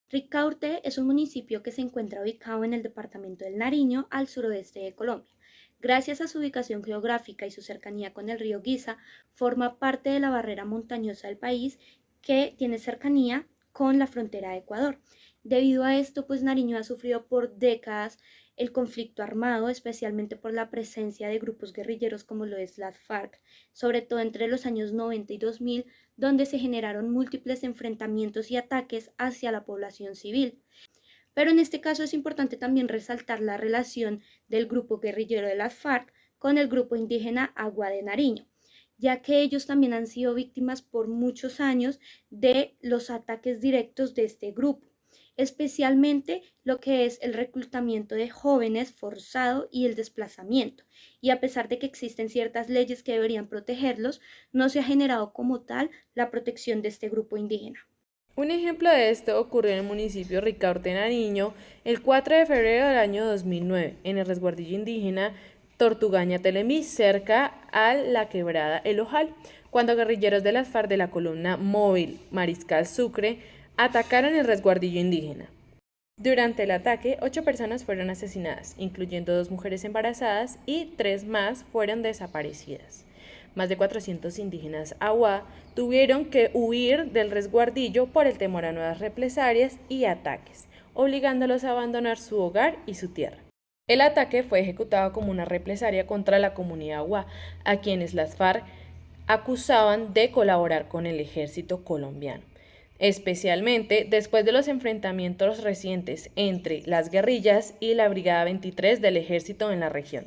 Ricaurte es un municipio que se encuentra ubicado en el departamento del Nariño, al suroeste de Colombia. Gracias a su ubicación geográfica y su cercanía con el río Guisa, forma parte de la barrera montañosa del país que tiene cercanía con la frontera de Ecuador. Debido a esto, pues Nariño ha sufrido por décadas el conflicto armado, especialmente por la presencia de grupos guerrilleros como lo es las FARC, sobre todo entre los años 90 y 2000, donde se generaron múltiples enfrentamientos y ataques hacia la población civil. Pero en este caso es importante también resaltar la relación del grupo guerrillero de las FARC con el grupo indígena Agua de Nariño, ya que ellos también han sido víctimas por muchos años de los ataques directos de este grupo, especialmente lo que es el reclutamiento de jóvenes forzado y el desplazamiento. Y a pesar de que existen ciertas leyes que deberían protegerlos, no se ha generado como tal la protección de este grupo indígena. Un ejemplo de esto ocurrió en el municipio Ricaurte, Nariño, el 4 de febrero del año 2009, en el resguardillo indígena Tortugaña Telemí, cerca a la quebrada El Ojal, cuando guerrilleros de las FARC de la columna móvil Mariscal Sucre atacaron el resguardillo indígena. Durante el ataque, 8 personas fueron asesinadas, incluyendo 2 mujeres embarazadas y 3 más fueron desaparecidas. Más de 400 indígenas Awa tuvieron que huir del resguardillo por el temor a nuevas represalias y ataques, obligándolos a abandonar su hogar y su tierra. El ataque fue ejecutado como una represalia contra la comunidad Awa, a quienes las FARC acusaban de colaborar con el ejército colombiano, especialmente después de los enfrentamientos recientes entre las guerrillas y la Brigada 23 del ejército en la región.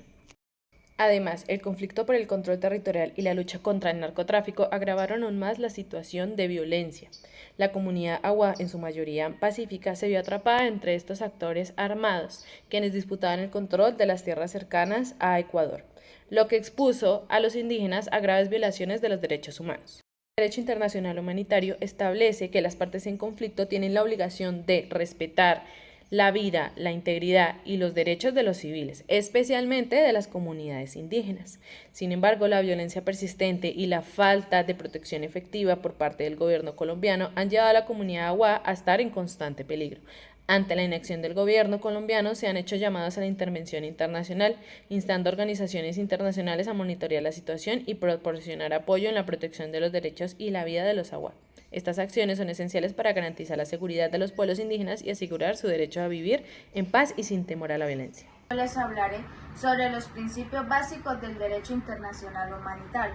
Además, el conflicto por el control territorial y la lucha contra el narcotráfico agravaron aún más la situación de violencia. La comunidad Agua, en su mayoría pacífica, se vio atrapada entre estos actores armados, quienes disputaban el control de las tierras cercanas a Ecuador, lo que expuso a los indígenas a graves violaciones de los derechos humanos. El derecho internacional humanitario establece que las partes en conflicto tienen la obligación de respetar la vida, la integridad y los derechos de los civiles, especialmente de las comunidades indígenas. Sin embargo, la violencia persistente y la falta de protección efectiva por parte del gobierno colombiano han llevado a la comunidad Agua a estar en constante peligro. Ante la inacción del gobierno colombiano, se han hecho llamados a la intervención internacional, instando a organizaciones internacionales a monitorear la situación y proporcionar apoyo en la protección de los derechos y la vida de los Agua. Estas acciones son esenciales para garantizar la seguridad de los pueblos indígenas y asegurar su derecho a vivir en paz y sin temor a la violencia. Les hablaré sobre los principios básicos del derecho internacional humanitario.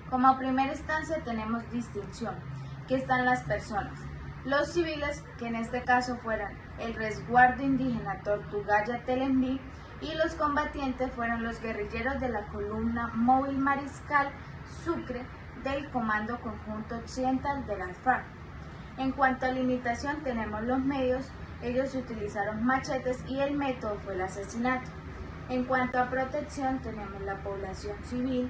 Como primera instancia tenemos distinción, que están las personas. Los civiles, que en este caso fueran el resguardo indígena Tortuguaya Telembí, y los combatientes fueron los guerrilleros de la columna móvil Mariscal Sucre del Comando Conjunto Occidental de las FARC. En cuanto a limitación tenemos los medios, ellos utilizaron machetes y el método fue el asesinato. En cuanto a protección tenemos la población civil,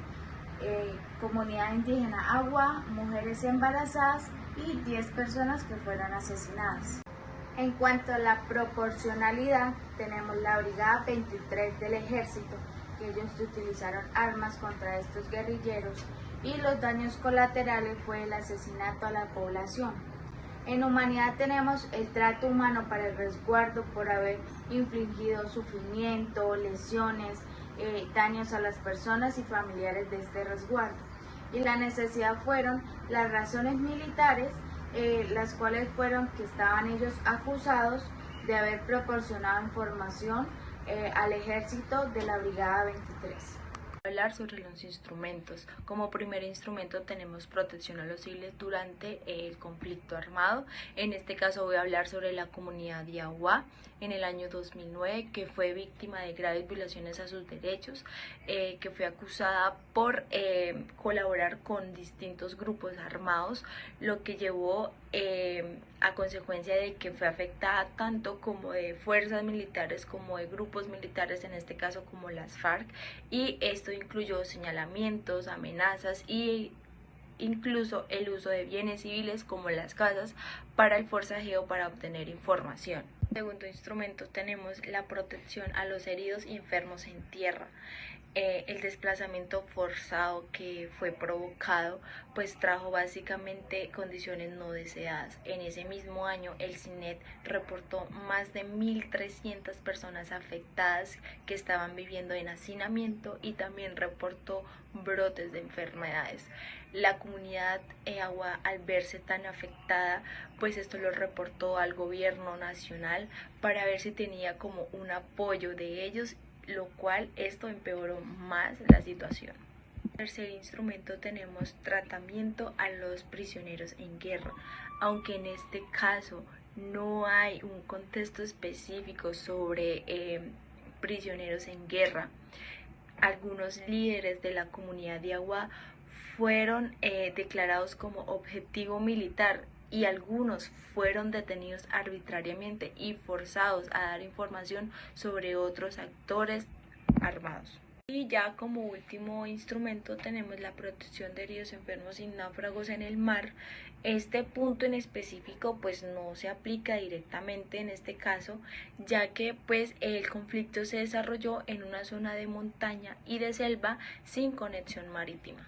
comunidad indígena Agua, mujeres embarazadas y 10 personas que fueron asesinadas. En cuanto a la proporcionalidad, tenemos la Brigada 23 del Ejército, que ellos utilizaron armas contra estos guerrilleros, y los daños colaterales fue el asesinato a la población. En humanidad tenemos el trato humano para el resguardo por haber infligido sufrimiento, lesiones, daños a las personas y familiares de este resguardo. Y la necesidad fueron las razones militares, las cuales fueron que estaban ellos acusados de haber proporcionado información al ejército de la Brigada 23. Hablar sobre los instrumentos. Como primer instrumento tenemos protección a los civiles durante el conflicto armado. En este caso voy a hablar sobre la comunidad de Agua en el año 2009, que fue víctima de graves violaciones a sus derechos, que fue acusada por colaborar con distintos grupos armados, lo que llevó a consecuencia de que fue afectada tanto como de fuerzas militares como de grupos militares, en este caso como las FARC, y esto incluyó señalamientos, amenazas y incluso el uso de bienes civiles como las casas para el forcejeo para obtener información. Segundo instrumento tenemos la protección a los heridos y enfermos en tierra. el desplazamiento forzado que fue provocado pues trajo básicamente condiciones no deseadas. En ese mismo año el CINET reportó más de 1.300 personas afectadas que estaban viviendo en hacinamiento y también reportó brotes de enfermedades. La comunidad Eagua, al verse tan afectada, pues esto lo reportó al gobierno nacional para ver si tenía como un apoyo de ellos, lo cual esto empeoró más la situación. Tercer instrumento tenemos tratamiento a los prisioneros en guerra, aunque en este caso no hay un contexto específico sobre prisioneros en guerra. Algunos líderes de la comunidad de Agua fueron declarados como objetivo militar y algunos fueron detenidos arbitrariamente y forzados a dar información sobre otros actores armados. Y ya como último instrumento tenemos la protección de heridos, enfermos y náufragos en el mar. Este punto en específico pues no se aplica directamente en este caso, ya que pues el conflicto se desarrolló en una zona de montaña y de selva sin conexión marítima.